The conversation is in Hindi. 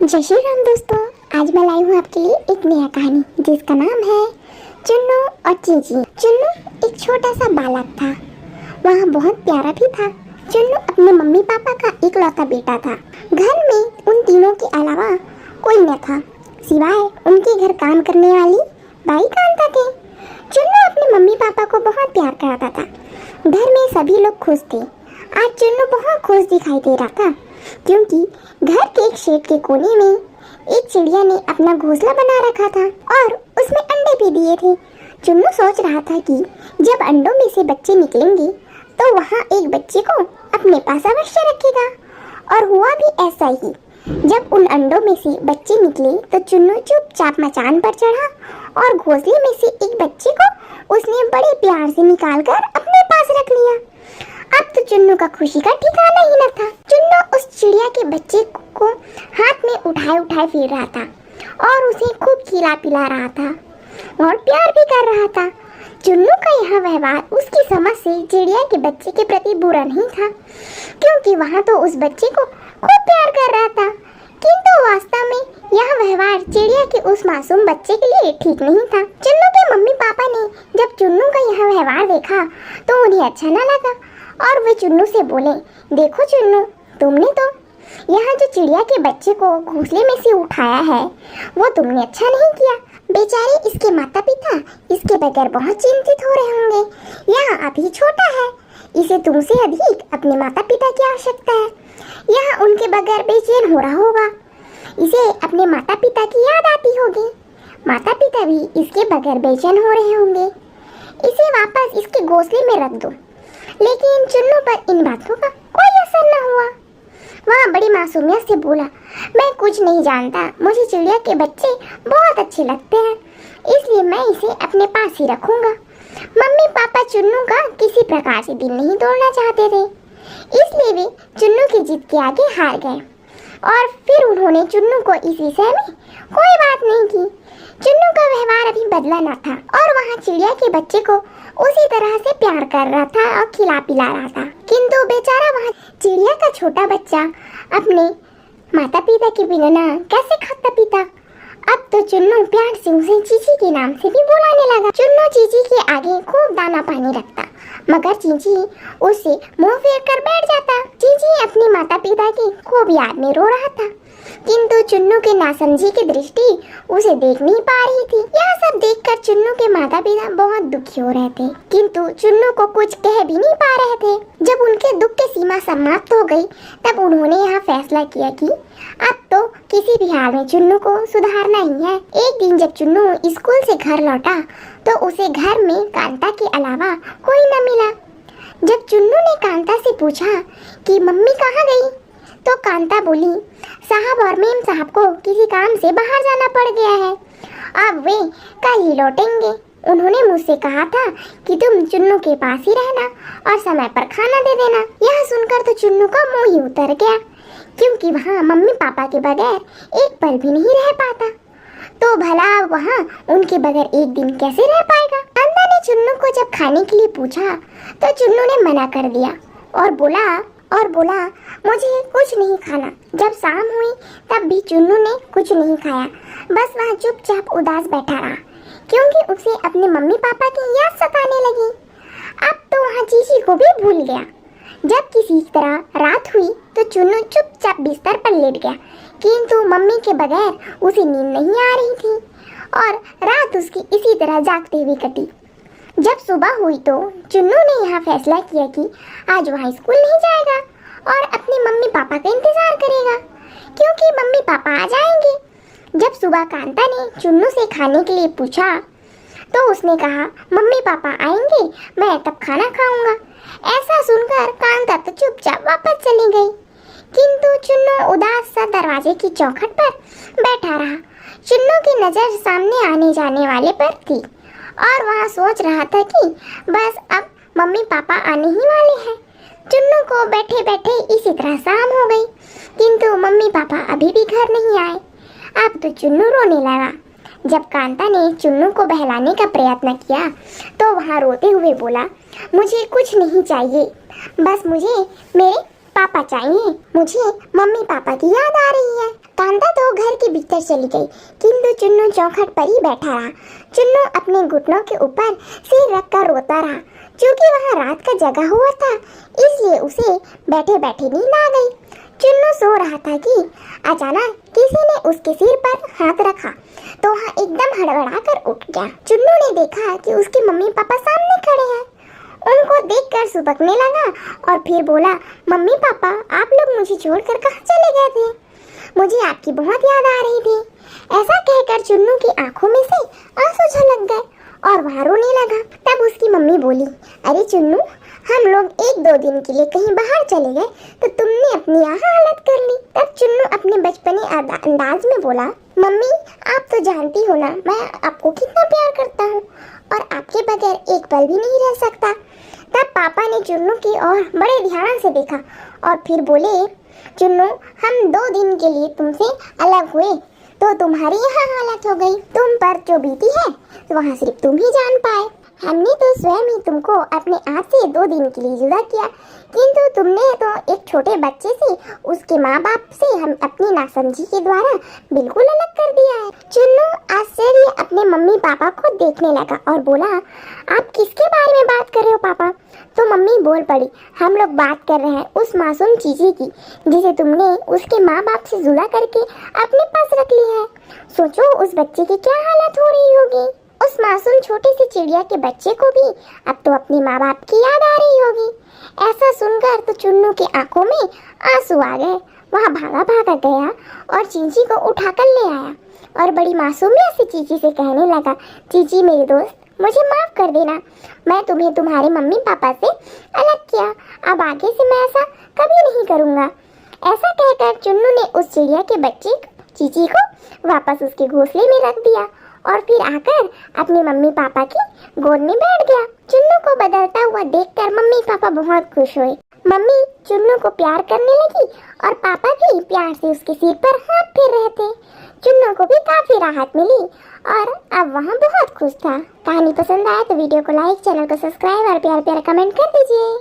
जय श्री राम दोस्तों। आज मैं लाई हूँ आपके लिए एक नया कहानी जिसका नाम है चुन्नू और चींची। चुन्नू एक छोटा सा बालक था। वह बहुत प्यारा भी था। चुन्नू अपने मम्मी पापा का इकलौता बेटा था। घर में उन तीनों के अलावा कोई न था सिवाय उनके घर काम करने वाली बाई कांता के। चुन्नू अपने मम्मी पापा को बहुत प्यार करता था। घर में सभी लोग खुश थे। आज चुन्नू बहुत खुश दिखाई दे रहा था क्योंकि घर के एक शेड के कोने में एक चिड़िया ने अपना घोंसला बना रखा था और उसमें अंडे भी दिए थे। चुन्नू सोच रहा था कि जब अंडों में से बच्चे निकलेंगे तो वहाँ एक बच्चे को अपने पास अवश्य रखेगा। और हुआ भी ऐसा ही। जब उन अंडों में से बच्चे निकले तो चुन्नू चुपचाप मचान पर चढ़ा और घोंसले में से एक बच्चे को उसने बड़े प्यार से निकालकर अपने पास रख लिया। अब तो चुन्नू का खुशी का ठिकाना ही न था। चुन्नू उस चिड़िया के बच्चे को हाथ में उठाए उठाए फिर रहा था और उसे खूब खिला पिला रहा था और प्यार भी कर रहा था। चुन्नू का यह व्यवहार उसकी समझ से चिड़िया के बच्चे के प्रति बुरा नहीं था क्योंकि वह तो उस बच्चे को खूब प्यार कर रहा था, किंतु वास्तव में यह व्यवहार चिड़िया के उस मासूम बच्चे के लिए ठीक नहीं था। चुन्नू के मम्मी पापा ने जब चुन्नू का यह व्यवहार देखा तो उन्हें अच्छा न लगा और वे चुन्नू से बोले, देखो चुन्नू, तुमने तो यहाँ जो चिड़िया के बच्चे को घोंसले में से उठाया है वो तुमने अच्छा नहीं किया। बेचारे इसके माता पिता इसके बगैर बहुत चिंतित हो रहे होंगे। यह अभी छोटा है, इसे तुमसे अधिक अपने माता पिता की आवश्यकता है। यह उनके बगैर बेचैन हो रहा होगा, इसे अपने माता पिता की याद आती होगी। माता पिता भी इसके बगैर बेचैन हो रहे होंगे। इसे वापस इसके घोंसले में रख दो। लेकिन चुन्नू पर इन बातों का कोई असर न हुआ। वह बड़ी मासूमियत से बोला, मैं कुछ नहीं जानता, मुझे चिड़िया के बच्चे बहुत अच्छे लगते हैं, इसलिए मैं इसे अपने पास ही रखूंगा। मम्मी पापा चुन्नू का किसी प्रकार से दिल नहीं तोड़ना चाहते थे, इसलिए वे चुन्नू की जिद के आगे हार गए और फिर उन्होंने चुन्नू को इस विषय में कोई बात नहीं की। चुन्नू का व्यवहार अभी बदला न था और वहाँ चिड़िया के बच्चे को उसी तरह से प्यार कर रहा था और खिला पिला रहा था, किंतु बेचारा वहाँ चिड़िया का छोटा बच्चा अपने माता पिता के बिना कैसे खाता पीता। अब तो चुन्नू प्यार से उसे चीची के नाम से भी बुलाने लगा। चुन्नू चीची के आगे खूब दाना पानी रखता, मगर चीची उससे मुंह फेर कर बैठ जाता। चीची अपने माता पिता की खूब याद में रो रहा था, किंतु चुन्नू के नासमझी की दृष्टि उसे देख नहीं पा रही थी। यह सब देखकर चुन्नू के माता पिता बहुत दुखी हो रहे थे, किंतु चुन्नू को कुछ कह भी नहीं पा रहे थे। जब उनके दुख की सीमा समाप्त हो गई तब उन्होंने यह फैसला किया कि अब तो किसी भी हाल में चुन्नू को सुधारना ही है। एक दिन जब चुन्नू स्कूल से घर लौटा तो उसे घर में कांता के अलावा कोई न मिला। जब चुन्नू ने कांता से पूछा कि मम्मी कहाँ गई, तो कांता बोली, साहब और मेम साहब को किसी काम से बाहर जाना पड़ गया है, अब वे कल ही लौटेंगे। उन्होंने मुझसे कहा था कि तुम चुन्नू के पास ही रहना और समय पर खाना दे देना। यह सुनकर तो चुन्नू का मुंह ही उतर गया, क्योंकि वहाँ मम्मी पापा के बगैर एक पल भी नहीं रह पाता, तो भला वहाँ उनके बगैर एक दिन कैसे रह पाएगा। कांता ने चुन्नू को जब खाने के लिए पूछा तो चुन्नू ने मना कर दिया और बोला मुझे कुछ नहीं खाना। जब शाम हुई तब भी चुन्नू ने कुछ नहीं खाया, बस वहाँ चुपचाप उदास बैठा रहा, क्योंकि उसे अपने मम्मी पापा की याद सताने लगी। अब तो वहाँ चीची को भी भूल गया। जब किसी तरह रात हुई तो चुन्नू चुपचाप बिस्तर पर लेट गया, किंतु मम्मी के बगैर उसे नींद नहीं आ रही थी और रात उसकी इसी तरह जागते हुए कटी। जब सुबह हुई तो चुन्नू ने यह फैसला किया कि आज वह स्कूल नहीं जाएगा और अपने मम्मी पापा का इंतजार करेगा, क्योंकि मम्मी पापा आ जाएंगे। जब सुबह कांता ने चुन्नू से खाने के लिए पूछा तो उसने कहा, मम्मी पापा आएंगे, मैं तब खाना खाऊंगा। ऐसा सुनकर कांता तो चुपचाप वापस चली गई, किंतु चुन्नू उदास सा दरवाजे की चौखट पर बैठा रहा। चुन्नू की नजर सामने आने जाने वाले पर थी और वह सोच रहा था कि बस अब मम्मी पापा आने ही वाले हैं। चुन्नू को बैठे बैठे इसी तरह शाम हो गई, किंतु मम्मी पापा अभी भी घर नहीं आए। अब तो चुन्नू रोने लगा। जब कांता ने चुन्नू को बहलाने का प्रयत्न किया तो वह रोते हुए बोला, मुझे कुछ नहीं चाहिए, बस मुझे मेरे पापा चाहिए, मुझे मम्मी पापा की याद आ रही है। कांता तो घर के भीतर चली गई, किंतु चुन्नू चौखट पर ही बैठा रहा। चुन्नू अपने घुटनों के ऊपर सिर रखकर रोता रहा। क्योंकि वहाँ रात का जगा हुआ था, इसलिए उसे बैठे बैठे नींद आ गई। चुन्नू सो रहा था कि अचानक किसी ने उसके सिर पर हाथ रखा, तो वहाँ एकदम हड़बड़ा कर उठ गया। चुन्नू ने देखा कि उसके मम्मी पापा सामने खड़े हैं। उनको देखकर सुबकने लगा और फिर बोला, मम्मी पापा, आप लोग मुझे छोड़कर कहाँ चले गए थे? मुझे आपकी बहुत याद आ रही थी। ऐसा कहकर चुन्नू की आंखों में से आंसू छलक गए और वह रोने लगा। तब उसकी मम्मी बोली, अरे चुन्नू, हम लोग 1-2 दिन के लिए कहीं बाहर चले गए तो तुमने अपनी यहाँ हालत कर ली। तब चुन्नू अपने बचपने अंदाज में बोला, मम्मी आप तो जानती हो ना मैं आपको कितना प्यार करता हूँ और आपके बगैर एक पल भी नहीं रह सकता। तब पापा ने चुन्नू की ओर बड़े ध्यान से देखा और फिर बोले, चुन्नू, हम 2 दिन के लिए तुमसे अलग हुए तो तुम्हारी यहाँ हालत हो गई। तुम पर जो बीती है वहाँ सिर्फ तुम ही जान पाए। हमने तो स्वयं ही तुमको अपने आप से 2 दिन के लिए जुदा किया, किंतु तुमने तो एक छोटे बच्चे से, उसके माँ बाप से हम अपनी नासमझी के द्वारा बिल्कुल अलग कर दिया है। चुन्नू आश्चर्य अपने मम्मी पापा को देखने लगा और बोला, आप किसके बारे में बात कर रहे हो पापा? तो मम्मी बोल पड़ी, हम लोग बात कर रहे हैं उस मासूम चीज़ी की जिसे तुमने उसके माँ बाप से जुदा करके अपने पास रख लिया है। सोचो उस बच्चे की क्या हालत हो रही होगी। उस मासूम छोटे से चिड़िया के बच्चे को भी अब तो अपने माँ बाप की याद आ रही होगी। ऐसा सुनकर तो चुन्नू की आंखों में आंसू आ गए। वह भागा भागा गया और चींची को उठाकर ले आया और बड़ी मासूमियत से चींची से कहने लगा, चींची मेरी दोस्त, मुझे माफ़ कर देना, मैं तुम्हें तुम्हारे मम्मी पापा से अलग किया। अब आगे से मैं ऐसा कभी नहीं करूँगा। ऐसा कहकर चुन्नू ने उस चिड़िया के बच्चे चींची को वापस उसके घोंसले में रख दिया और फिर आकर अपने मम्मी पापा की गोद में बैठ गया। चुन्नू को बदलता हुआ देखकर मम्मी पापा बहुत खुश हुए। मम्मी चुन्नू को प्यार करने लगी और पापा भी प्यार से उसके सिर पर हाथ फेर रहे थे। चुन्नू को भी काफी राहत मिली और अब वहाँ बहुत खुश था। कहानी पसंद आए तो वीडियो को लाइक, चैनल को सब्सक्राइब और प्यार प्यार कमेंट कर दीजिए।